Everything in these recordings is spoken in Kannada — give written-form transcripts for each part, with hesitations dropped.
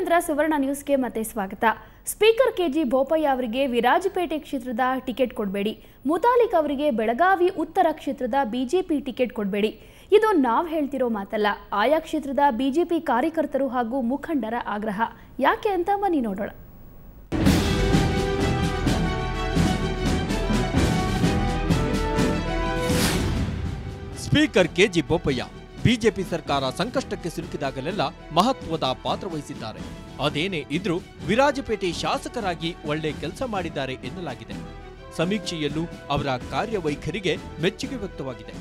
ನಂತರ ಸುವರ್ಣ ನ್ಯೂಸ್ಗೆ ಮತ್ತೆ ಸ್ವಾಗತ. ಸ್ಪೀಕರ್ ಕೆಜಿ ಬೋಪಯ್ಯ ಅವರಿಗೆ ವಿರಾಜಪೇಟೆ ಕ್ಷೇತ್ರದ ಟಿಕೆಟ್ ಕೊಡಬೇಡಿ, ಮುತಾಲಿಕ್ ಅವರಿಗೆ ಬೆಳಗಾವಿ ಉತ್ತರ ಕ್ಷೇತ್ರದ ಬಿಜೆಪಿ ಟಿಕೆಟ್ ಕೊಡಬೇಡಿ. ಇದು ನಾವು ಹೇಳ್ತಿರೋ ಮಾತಲ್ಲ, ಆಯಾ ಕ್ಷೇತ್ರದ ಬಿಜೆಪಿ ಕಾರ್ಯಕರ್ತರು ಹಾಗೂ ಮುಖಂಡರ ಆಗ್ರಹ. ಯಾಕೆ ಅಂತ ಬನ್ನಿ ನೋಡೋಣ. ಸ್ಪೀಕರ್ ಕೆಜಿ ಬೋಪಯ್ಯ ಬಿಜೆಪಿ ಸರ್ಕಾರ ಸಂಕಷ್ಟಕ್ಕೆ ಸಿಲುಕಿದಾಗಲೆಲ್ಲ ಮಹತ್ವದ ಪಾತ್ರ ವಹಿಸಿದ್ದಾರೆ. ಅದೇನೇ ಇದ್ರೂ ವಿರಾಜಪೇಟೆ ಶಾಸಕರಾಗಿ ಒಳ್ಳೆ ಕೆಲಸ ಮಾಡಿದ್ದಾರೆ ಎನ್ನಲಾಗಿದೆ. ಸಮೀಕ್ಷೆಯಲ್ಲೂ ಅವರ ಕಾರ್ಯವೈಖರಿಗೆ ಮೆಚ್ಚುಗೆ ವ್ಯಕ್ತವಾಗಿದೆ.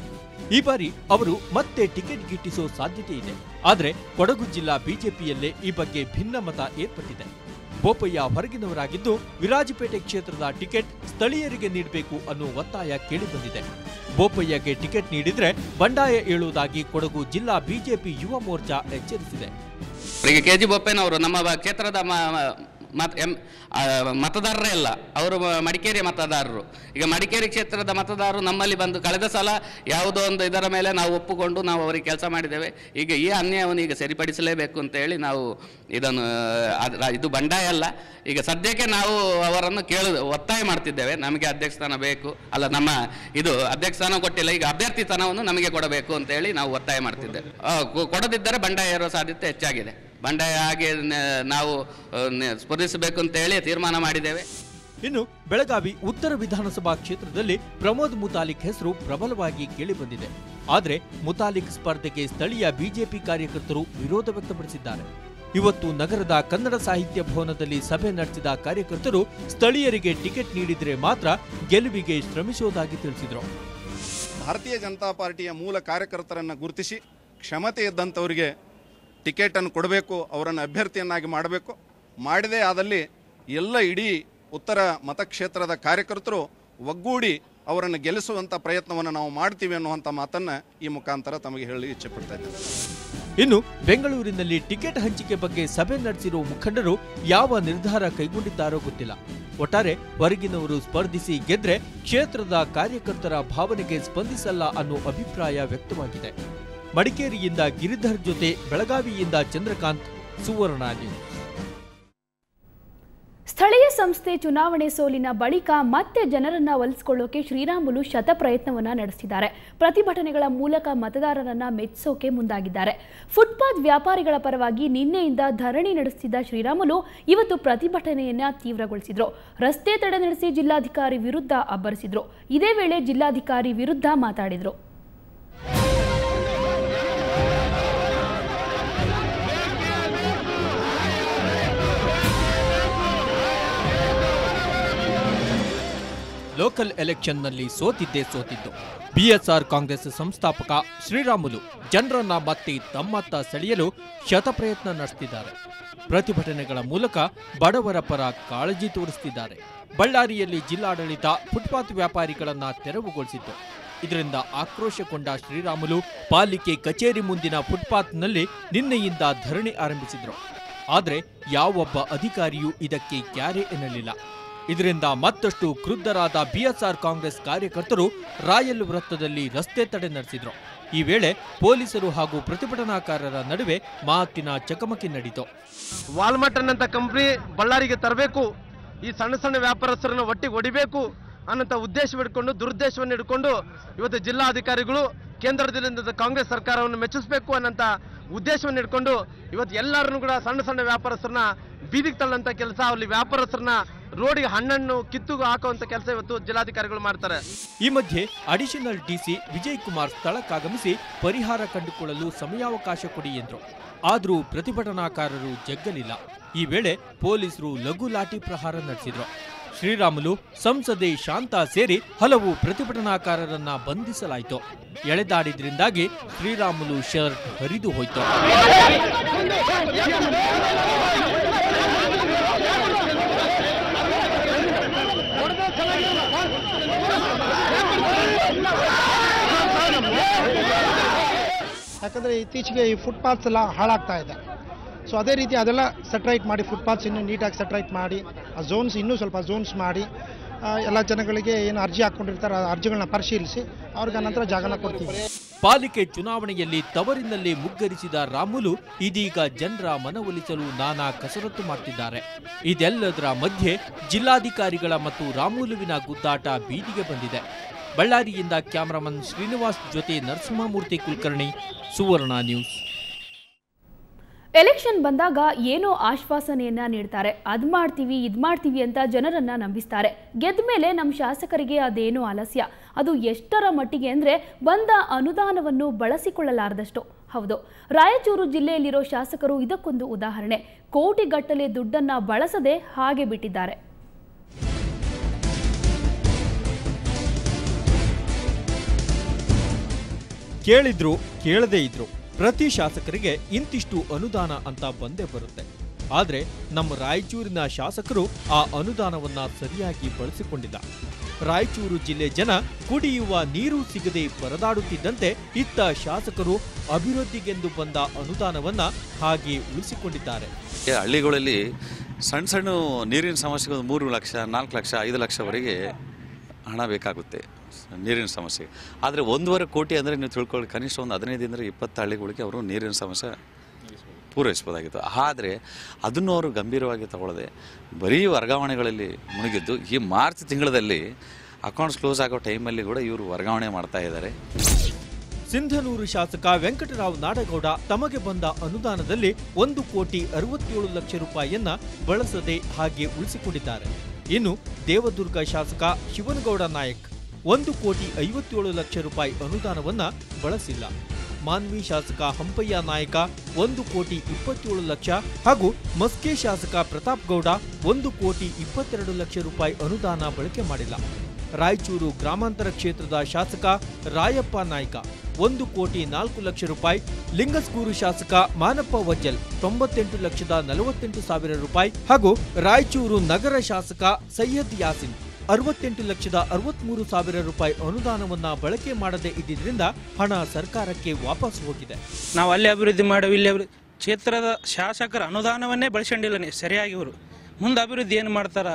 ಈ ಬಾರಿ ಅವರು ಮತ್ತೆ ಟಿಕೆಟ್ ಗಿಟ್ಟಿಸೋ ಸಾಧ್ಯತೆ ಇದೆ. ಆದರೆ ಕೊಡಗು ಜಿಲ್ಲಾ ಬಿಜೆಪಿಯಲ್ಲೇ ಈ ಬಗ್ಗೆ ಭಿನ್ನ ಮತ ಏರ್ಪಟ್ಟಿದೆ. ಬೋಪಯ್ಯ ಹೊರಗಿನವರಾಗಿದ್ದು ವಿರಾಜಪೇಟೆ ಕ್ಷೇತ್ರದ ಟಿಕೆಟ್ ಸ್ಥಳೀಯರಿಗೆ ನೀಡಬೇಕು ಅನ್ನೋ ಒತ್ತಾಯ ಕೇಳಿಬಂದಿದೆ. ಬೋಪಯ್ಯಗೆ ಟಿಕೆಟ್ ನೀಡಿದ್ರೆ ಬಂಡಾಯ ಏಳುವುದಾಗಿ ಕೊಡಗು ಜಿಲ್ಲಾ ಬಿಜೆಪಿ ಯುವ ಮೋರ್ಚಾ ಎಚ್ಚರಿಸಿದೆ. ಕೆಜಿ ಬೋಪಯ್ಯನವರು ನಮ್ಮ ಕ್ಷೇತ್ರದ ಮತದಾರರೇ ಅಲ್ಲ, ಅವರು ಮಡಿಕೇರಿ ಮತದಾರರು. ಈಗ ಮಡಿಕೇರಿ ಕ್ಷೇತ್ರದ ಮತದಾರರು ನಮ್ಮಲ್ಲಿ ಬಂದು ಕಳೆದ ಸಲ ಯಾವುದೋ ಒಂದು ಇದರ ಮೇಲೆ ನಾವು ಒಪ್ಪುಕೊಂಡು ನಾವು ಅವರಿಗೆ ಕೆಲಸ ಮಾಡಿದ್ದೇವೆ. ಈಗ ಈ ಅನ್ಯಾಯವನ್ನು ಈಗ ಸರಿಪಡಿಸಲೇಬೇಕು ಅಂತ ಹೇಳಿ ನಾವು ಇದನ್ನು ಇದು ಬಂಡಾಯ ಅಲ್ಲ, ಈಗ ಸದ್ಯಕ್ಕೆ ನಾವು ಅವರನ್ನು ಒತ್ತಾಯ ಮಾಡ್ತಿದ್ದೇವೆ. ನಮಗೆ ಅಧ್ಯಕ್ಷ ಸ್ಥಾನ ಬೇಕು, ಅಲ್ಲ ನಮ್ಮ ಇದು ಅಧ್ಯಕ್ಷ ಸ್ಥಾನ ಕೊಟ್ಟಿಲ್ಲ, ಈಗ ಅಭ್ಯರ್ಥಿ ಸ್ಥಾನವನ್ನು ನಮಗೆ ಕೊಡಬೇಕು ಅಂತ ಹೇಳಿ ನಾವು ಒತ್ತಾಯ ಮಾಡ್ತಿದ್ದೇವೆ. ಕೊಡದಿದ್ದರೆ ಬಂಡಾಯ ಇರುವ ಸಾಧ್ಯತೆ ಹೆಚ್ಚಾಗಿದೆ. ಬಂಡಾಯ ಹಾಗೆ ನಾವು ಸ್ಪರ್ಧಿಸಬೇಕು ಅಂತ ಹೇಳಿ ತೀರ್ಮಾನ ಮಾಡಿದ್ದೇವೆ. ಇನ್ನು ಬೆಳಗಾವಿ ಉತ್ತರ ವಿಧಾನಸಭಾ ಕ್ಷೇತ್ರದಲ್ಲಿ ಪ್ರಮೋದ್ ಮುತಾಲಿಕ್ ಹೆಸರು ಪ್ರಬಲವಾಗಿ ಕೇಳಿಬಂದಿದೆ. ಆದರೆ ಮುತಾಲಿಕ್ ಸ್ಪರ್ಧೆಗೆ ಸ್ಥಳೀಯ ಬಿಜೆಪಿ ಕಾರ್ಯಕರ್ತರು ವಿರೋಧ ವ್ಯಕ್ತಪಡಿಸಿದ್ದಾರೆ. ಇವತ್ತು ನಗರದ ಕನ್ನಡ ಸಾಹಿತ್ಯ ಭವನದಲ್ಲಿ ಸಭೆ ನಡೆಸಿದ ಕಾರ್ಯಕರ್ತರು ಸ್ಥಳೀಯರಿಗೆ ಟಿಕೆಟ್ ನೀಡಿದರೆ ಮಾತ್ರ ಗೆಲುವಿಗೆ ಶ್ರಮಿಸುವುದಾಗಿ ತಿಳಿಸಿದರು. ಭಾರತೀಯ ಜನತಾ ಪಾರ್ಟಿಯ ಮೂಲ ಕಾರ್ಯಕರ್ತರನ್ನು ಗುರುತಿಸಿ ಕ್ಷಮತೆ ಇದ್ದಂಥವರಿಗೆ ಟಿಕೆಟ್ ಅನ್ನು ಕೊಡಬೇಕು, ಅವರನ್ನು ಅಭ್ಯರ್ಥಿಯನ್ನಾಗಿ ಮಾಡಬೇಕು. ಮಾಡದೇ ಆದಲ್ಲಿ ಎಲ್ಲ ಇಡೀ ಉತ್ತರ ಮತಕ್ಷೇತ್ರದ ಕಾರ್ಯಕರ್ತರು ಒಗ್ಗೂಡಿ ಅವರನ್ನು ಗೆಲ್ಲಿಸುವಂಥ ಪ್ರಯತ್ನವನ್ನು ನಾವು ಮಾಡ್ತೀವಿ ಅನ್ನುವಂಥ ಮಾತನ್ನು ಈ ಮುಖಾಂತರ ತಮಗೆ ಹೇಳಿ ಇಚ್ಛೆ ಪಡ್ತಾ ಇದ್ದೇನೆ. ಇನ್ನು ಬೆಂಗಳೂರಿನಲ್ಲಿ ಟಿಕೆಟ್ ಹಂಚಿಕೆ ಬಗ್ಗೆ ಸಭೆ ನಡೆಸಿರುವ ಮುಖಂಡರು ಯಾವ ನಿರ್ಧಾರ ಕೈಗೊಂಡಿದ್ದಾರೋ ಗೊತ್ತಿಲ್ಲ. ಒಟ್ಟಾರೆ ಹೊರಗಿನವರು ಸ್ಪರ್ಧಿಸಿ ಗೆದ್ರೆ ಕ್ಷೇತ್ರದ ಕಾರ್ಯಕರ್ತರ ಭಾವನೆಗೆ ಸ್ಪಂದಿಸಲ್ಲ ಅನ್ನೋ ಅಭಿಪ್ರಾಯ ವ್ಯಕ್ತವಾಗಿದೆ. ಮಡಿಕೇರಿಯಿಂದ ಗಿರಿಧರ್ ಜೊತೆ ಬೆಳಗಾವಿಯಿಂದ ಚಂದ್ರಕಾಂತ್, ಸುವರ್ಣ ನ್ಯೂಸ್. ಸ್ಥಳೀಯ ಸಂಸ್ಥೆ ಚುನಾವಣೆ ಸೋಲಿನ ಬಳಿಕ ಮತ್ತೆ ಜನರನ್ನ ಒಲಿಸಿಕೊಳ್ಳೋಕೆ ಶ್ರೀರಾಮುಲು ಶತಪ್ರಯತ್ನವನ್ನ ನಡೆಸಿದ್ದಾರೆ. ಪ್ರತಿಭಟನೆಗಳ ಮೂಲಕ ಮತದಾರರನ್ನ ಮೆಚ್ಚಿಸೋಕೆ ಮುಂದಾಗಿದ್ದಾರೆ. ಫುಟ್ಪಾತ್ ವ್ಯಾಪಾರಿಗಳ ಪರವಾಗಿ ನಿನ್ನೆಯಿಂದ ಧರಣಿ ನಡೆಸುತ್ತಿದ್ದ ಶ್ರೀರಾಮುಲು ಇವತ್ತು ಪ್ರತಿಭಟನೆಯನ್ನ ತೀವ್ರಗೊಳಿಸಿದ್ರು. ರಸ್ತೆ ತಡೆ ನಡೆಸಿ ಜಿಲ್ಲಾಧಿಕಾರಿ ವಿರುದ್ಧ ಅಬ್ಬರಿಸಿದ್ರು. ಇದೇ ವೇಳೆ ಜಿಲ್ಲಾಧಿಕಾರಿ ವಿರುದ್ಧ ಮಾತಾಡಿದ್ರು. ಲೋಕಲ್ ಎಲೆಕ್ಷನ್ನಲ್ಲಿ ಸೋತಿದ್ದು. ಬಿಎಸ್ಆರ್ ಕಾಂಗ್ರೆಸ್ ಸಂಸ್ಥಾಪಕ ಶ್ರೀರಾಮುಲು ಜನರನ್ನ ಮತ್ತೆ ತಮ್ಮತ್ತ ಸೆಳೆಯಲು ಶತಪ್ರಯತ್ನ ನಡೆಸುತ್ತಿದ್ದಾರೆ. ಪ್ರತಿಭಟನೆಗಳ ಮೂಲಕ ಬಡವರ ಪರ ಕಾಳಜಿ ತೋರಿಸುತ್ತಿದ್ದಾರೆ. ಬಳ್ಳಾರಿಯಲ್ಲಿ ಜಿಲ್ಲಾಡಳಿತ ಫುಟ್ಪಾತ್ ವ್ಯಾಪಾರಿಗಳನ್ನ ತೆರವುಗೊಳಿಸಿತ್ತು. ಇದರಿಂದ ಆಕ್ರೋಶಗೊಂಡ ಶ್ರೀರಾಮುಲು ಪಾಲಿಕೆ ಕಚೇರಿ ಮುಂದಿನ ಫುಟ್ಪಾತ್ನಲ್ಲಿ ನಿನ್ನೆಯಿಂದ ಧರಣಿ ಆರಂಭಿಸಿದ್ರು. ಆದರೆ ಯಾವೊಬ್ಬ ಅಧಿಕಾರಿಯೂ ಇದಕ್ಕೆ ಕ್ಯಾರೆ ಎನ್ನಲಿಲ್ಲ. ಇದರಿಂದ ಮತ್ತಷ್ಟು ಕ್ರುದ್ಧರಾದ ಬಿಎಸ್ಆರ್ ಕಾಂಗ್ರೆಸ್ ಕಾರ್ಯಕರ್ತರು ರಾಯಲ್ ವೃತ್ತದಲ್ಲಿ ರಸ್ತೆ ತಡೆ ನಡೆಸಿದ್ರು. ಈ ವೇಳೆ ಪೊಲೀಸರು ಹಾಗೂ ಪ್ರತಿಭಟನಾಕಾರರ ನಡುವೆ ಮಾತಿನ ಚಕಮಕಿ ನಡೆಯಿತು. ವಾಲ್ಮಾರ್ಟ್ ಅನ್ನಂತ ಕಂಪನಿ ಬಳ್ಳಾರಿಗೆ ತರಬೇಕು, ಈ ಸಣ್ಣ ಸಣ್ಣ ವ್ಯಾಪಾರಸ್ಥರನ್ನು ಒಟ್ಟಿಗೆ ಹೊಡಿಬೇಕು ಅನ್ನೋಂಥ ಉದ್ದೇಶವಿಟ್ಕೊಂಡು ದುರುದ್ದೇಶವನ್ನು ಇಟ್ಕೊಂಡು ಇವತ್ತು ಜಿಲ್ಲಾಧಿಕಾರಿಗಳು ಕೇಂದ್ರದಿಂದ ಕಾಂಗ್ರೆಸ್ ಸರ್ಕಾರವನ್ನು ಮೆಚ್ಚಿಸಬೇಕು ಅನ್ನೋಂಥ ಉದ್ದೇಶವನ್ನು ಇಟ್ಕೊಂಡು ಇವತ್ತು ಎಲ್ಲರನ್ನು ಕೂಡ ಸಣ್ಣ ಸಣ್ಣ ವ್ಯಾಪಾರಸ್ಥರನ್ನ ಬೀದಿಗೆ ತಳ್ಳಂತ ಕೆಲಸ, ಅಲ್ಲಿ ವ್ಯಾಪಾರಸ್ಥರನ್ನ ರೋಡಿಗೆ ಹಣ್ಣನ್ನು ಕಿತ್ತುಗೂ ಹಾಕುವಂತ ಕೆಲಸ ಇವತ್ತು ಜಿಲ್ಲಾಧಿಕಾರಿಗಳು ಮಾಡ್ತಾರೆ. ಈ ಮಧ್ಯೆ ಅಡಿಷನಲ್ ಡಿಸಿ ವಿಜಯ್ ಕುಮಾರ್ ಸ್ಥಳಕ್ಕಾಗಮಿಸಿ ಪರಿಹಾರ ಕಂಡುಕೊಳ್ಳಲು ಸಮಯಾವಕಾಶ ಕೊಡಿ ಎಂದರು. ಆದರೂ ಪ್ರತಿಭಟನಾಕಾರರು ಜಗ್ಗಲಿಲ್ಲ. ಈ ವೇಳೆ ಪೊಲೀಸರು ಲಘು ಲಾಠಿ ಪ್ರಹಾರ ನಡೆಸಿದ್ರು. ಶ್ರೀರಾಮುಲು, ಸಂಸದೆ ಶಾಂತಾ ಸೇರಿ ಹಲವು ಪ್ರತಿಭಟನಾಕಾರರನ್ನ ಬಂಧಿಸಲಾಯಿತು. ಎಳೆದಾಡಿದ್ರಿಂದಾಗಿ ಶ್ರೀರಾಮುಲು ಶರ್ಟ್ ಹರಿದು ಹೋಯಿತು. ಯಾಕಂದರೆ ಇತ್ತೀಚೆಗೆ ಈ ಫುಟ್ಪಾತ್ಸ್ ಎಲ್ಲ ಹಾಳಾಗ್ತಾ ಇದೆ. ಸೊ ಅದೇ ರೀತಿ ಅದೆಲ್ಲ ಸೆಟ್ರೈಟ್ ಮಾಡಿ, ಫುಟ್ಪಾತ್ಸ್ ಇನ್ನೂ ನೀಟಾಗಿ ಸೆಟ್ರೈಟ್ ಮಾಡಿ, ಆ ಝೋನ್ಸ್ ಇನ್ನೂ ಸ್ವಲ್ಪ ಝೋನ್ಸ್ ಮಾಡಿ ಎಲ್ಲ ಜನಗಳಿಗೆ ಏನು ಅರ್ಜಿ ಹಾಕ್ಕೊಂಡಿರ್ತಾರೆ ಆ ಅರ್ಜಿಗಳನ್ನ ಪರಿಶೀಲಿಸಿ ಅವ್ರಿಗೆ ನಂತರ ಜಾಗನ ಕೊಡ್ತೀವಿ. ಪಾಲಿಕೆ ಚುನಾವಣೆಯಲ್ಲಿ ತವರಿನಲ್ಲಿ ಮುಗ್ಗರಿಸಿದ ರಾಮುಲು ಇದೀಗ ಜನರ ಮನವೊಲಿಸಲು ನಾನಾ ಕಸರತ್ತು ಮಾಡ್ತಿದ್ದಾರೆ. ಇದೆಲ್ಲದರ ಮಧ್ಯೆ ಜಿಲ್ಲಾಧಿಕಾರಿಗಳ ಮತ್ತು ರಾಮುಲುವಿನ ಗುದ್ದಾಟ ಬೀದಿಗೆ ಬಂದಿದೆ. ಬಳ್ಳಾರಿಯಿಂದ ಕ್ಯಾಮರಾಮನ್ ಶ್ರೀನಿವಾಸ್ ಜೊತೆ ನರಸಿಂಹಮೂರ್ತಿ ಕುಲಕರ್ಣಿ, ಸುವರ್ಣ ನ್ಯೂಸ್. ಎಲೆಕ್ಷನ್ ಬಂದಾಗ ಏನೋ ಆಶ್ವಾಸನೆಯನ್ನ ನೀಡ್ತಾರೆ, ಅದ್ ಮಾಡ್ತೀವಿ ಇದ್ ಮಾಡ್ತೀವಿ ಅಂತ ಜನರನ್ನ ನಂಬಿಸ್ತಾರೆ. ಗೆದ್ದ ಮೇಲೆ ನಮ್ಮ ಶಾಸಕರಿಗೆ ಅದೇನೋ ಆಲಸ್ಯ. ಅದು ಎಷ್ಟರ ಮಟ್ಟಿಗೆ ಅಂದ್ರೆ ಬಂದ ಅನುದಾನವನ್ನು ಬಳಸಿಕೊಳ್ಳಲಾರದಷ್ಟು. ಹೌದು, ರಾಯಚೂರು ಜಿಲ್ಲೆಯಲ್ಲಿರೋ ಶಾಸಕರು ಇದಕ್ಕೊಂದು ಉದಾಹರಣೆ. ಕೋಟಿಗಟ್ಟಲೆ ದುಡ್ಡನ್ನ ಬಳಸದೆ ಹಾಗೆ ಬಿಟ್ಟಿದ್ದಾರೆ. ಕೇಳಿದ್ರು ಕೇಳದೇ ಇದ್ರು ಪ್ರತಿ ಶಾಸಕರಿಗೆ ಇಂತಿಷ್ಟು ಅನುದಾನ ಅಂತ ಬಂದೇ ಬರುತ್ತೆ. ಆದರೆ ನಮ್ಮ ರಾಯಚೂರಿನ ಶಾಸಕರು ಆ ಅನುದಾನವನ್ನ ಸರಿಯಾಗಿ ಬಳಸಿಕೊಂಡಿಲ್ಲ. ರಾಯಚೂರು ಜಿಲ್ಲೆ ಜನ ಕುಡಿಯುವ ನೀರು ಸಿಗದೆ ಪರದಾಡುತ್ತಿದ್ದಂತೆ ಇತ್ತ ಶಾಸಕರು ಅಭಿವೃದ್ಧಿಗೆಂದು ಬಂದ ಅನುದಾನವನ್ನ ಹಾಗೆ ಉಳಿಸಿಕೊಂಡಿದ್ದಾರೆ. ಹಳ್ಳಿಗಳಲ್ಲಿ ಸಣ್ಣ ಸಣ್ಣ ನೀರಿನ ಸಮಸ್ಯೆಗೆ 3 ಲಕ್ಷ 4 ಲಕ್ಷ 5 ಲಕ್ಷವರೆಗೆ ಹಣ ಬೇಕಾಗುತ್ತೆ ನೀರಿನ ಸಮಸ್ಯೆ. ಆದರೆ 1.5 ಕೋಟಿ ಅಂದರೆ ನೀವು ತಿಳ್ಕೊಳ್ಳಿ, ಕನಿಷ್ಠ ಒಂದು 15 20 ಹಳ್ಳಿಗಳಿಗೆ ಅವರು ನೀರಿನ ಸಮಸ್ಯೆ ಪೂರೈಸ್ಬೋದಾಗಿತ್ತು. ಆದರೆ ಅದನ್ನು ಅವರು ಗಂಭೀರವಾಗಿ ತಗೊಳ್ಳದೆ ಬರೀ ವರ್ಗಾವಣೆಗಳಲ್ಲಿ ಮುಳುಗಿದ್ದು ಈ ಮಾರ್ಚ್ ತಿಂಗಳಲ್ಲಿ ಅಕೌಂಟ್ಸ್ ಕ್ಲೋಸ್ ಆಗೋ ಟೈಮಲ್ಲಿ ಕೂಡ ಇವರು ವರ್ಗಾವಣೆ ಮಾಡ್ತಾ ಇದ್ದಾರೆ. ಸಿಂಧನೂರು ಶಾಸಕ ವೆಂಕಟರಾವ್ ನಾಡಗೌಡ ತಮಗೆ ಬಂದ ಅನುದಾನದಲ್ಲಿ 1,67,00,000 ರೂಪಾಯಿಯನ್ನ ಬಳಸದೆ ಹಾಗೆ ಉಳಿಸಿಕೊಂಡಿದ್ದಾರೆ. ಇನ್ನು ದೇವದುರ್ಗ ಶಾಸಕ ಶಿವನಗೌಡ ನಾಯಕ್ 1,57,00,000 ರೂಪಾಯಿ ಅನುದಾನವನ್ನ ಬಳಸಿಲ್ಲ. ಮಾನ್ವಿ ಶಾಸಕ ಹಂಪಯ್ಯ ನಾಯಕ 1,27,00,000 ಹಾಗೂ ಮಸ್ಕೆ ಶಾಸಕ ಪ್ರತಾಪ್ ಗೌಡ 1,22,00,000 ರೂಪಾಯಿ ಅನುದಾನ ಬಳಕೆ ಮಾಡಿಲ್ಲ. ರಾಯಚೂರು ಗ್ರಾಮಾಂತರ ಕ್ಷೇತ್ರದ ಶಾಸಕ ರಾಯಪ್ಪ ನಾಯ್ಕ 1,04,00,000 ರೂಪಾಯಿ, ಲಿಂಗಸ್ಗೂರು ಶಾಸಕ ಮಾನಪ್ಪ ವಜ್ಜಲ್ 98,48,000 ರೂಪಾಯಿ ಹಾಗೂ ರಾಯಚೂರು ನಗರ ಶಾಸಕ ಸೈಯದ್ ಯಾಸಿನ್ 68,63,000 ರೂಪಾಯಿ ಅನುದಾನವನ್ನ ಬಳಕೆ ಮಾಡದೇ ಇದ್ದಿದ್ದರಿಂದ ಹಣ ಸರ್ಕಾರಕ್ಕೆ ವಾಪಸ್ ಹೋಗಿದೆ. ನಾವು ಅಲ್ಲಿ ಅಭಿವೃದ್ಧಿ ಮಾಡವಿ, ಇಲ್ಲಿ ಕ್ಷೇತ್ರದ ಶಾಸಕರ ಅನುದಾನವನ್ನೇ ಬಳಸ್ಕೊಂಡಿಲ್ಲ ಸರಿಯಾಗಿ. ಇವರು ಮುಂದೆ ಅಭಿವೃದ್ಧಿ ಏನು ಮಾಡ್ತಾರ?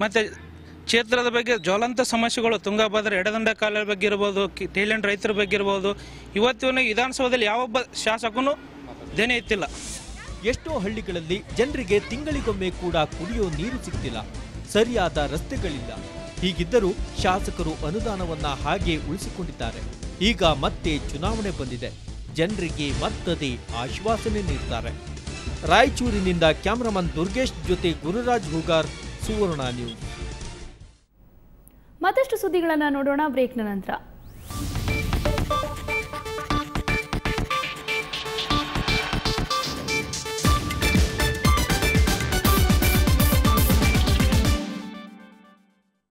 ಮತ್ತೆ ಕ್ಷೇತ್ರದ ಬಗ್ಗೆ ಜ್ವಲಂತ ಸಮಸ್ಯೆಗಳು ತುಂಗಭದ್ರಾ ಎಡದಂಡ ಕಾಲದ ಬಗ್ಗೆ ಇರ್ಬೋದು, ಟೈಲೆಂಟ್ ರೈತರ ಬಗ್ಗೆ ಇರ್ಬೋದು, ಇವತ್ತಿನ ವಿಧಾನಸೌಧದಲ್ಲಿ ಯಾವೊಬ್ಬ ಶಾಸಕನು ದೇನೆ ಎತ್ತಿಲ್ಲ. ಎಷ್ಟೋ ಹಳ್ಳಿಗಳಲ್ಲಿ ಜನರಿಗೆ ತಿಂಗಳಿಗೊಮ್ಮೆ ಕೂಡ ಕುಡಿಯೋ ನೀರು ಸಿಗ್ತಿಲ್ಲ, ಸರಿಯಾದ ರಸ್ತೆಗಳಿಲ್ಲ. ಹೀಗಿದ್ದರೂ ಶಾಸಕರು ಅನುದಾನವನ್ನ ಹಾಗೆ ಉಳಿಸಿಕೊಂಡಿದ್ದಾರೆ. ಈಗ ಮತ್ತೆ ಚುನಾವಣೆ ಬಂದಿದೆ, ಜನರಿಗೆ ಮತ್ತದೇ ಆಶ್ವಾಸನೆ ನೀಡ್ತಾರೆ. ರಾಯಚೂರಿನಿಂದ ಕ್ಯಾಮರಾಮನ್ ದುರ್ಗೇಶ್ ಜೊತೆ ಗುರುರಾಜ್ ಹೂಗಾರ್, ಸುವರ್ಣ ನ್ಯೂಸ್. ಮತ್ತಷ್ಟು ಸುದ್ದಿಗಳನ್ನು ನೋಡೋಣ ಬ್ರೇಕ್ನ ನಂತರ.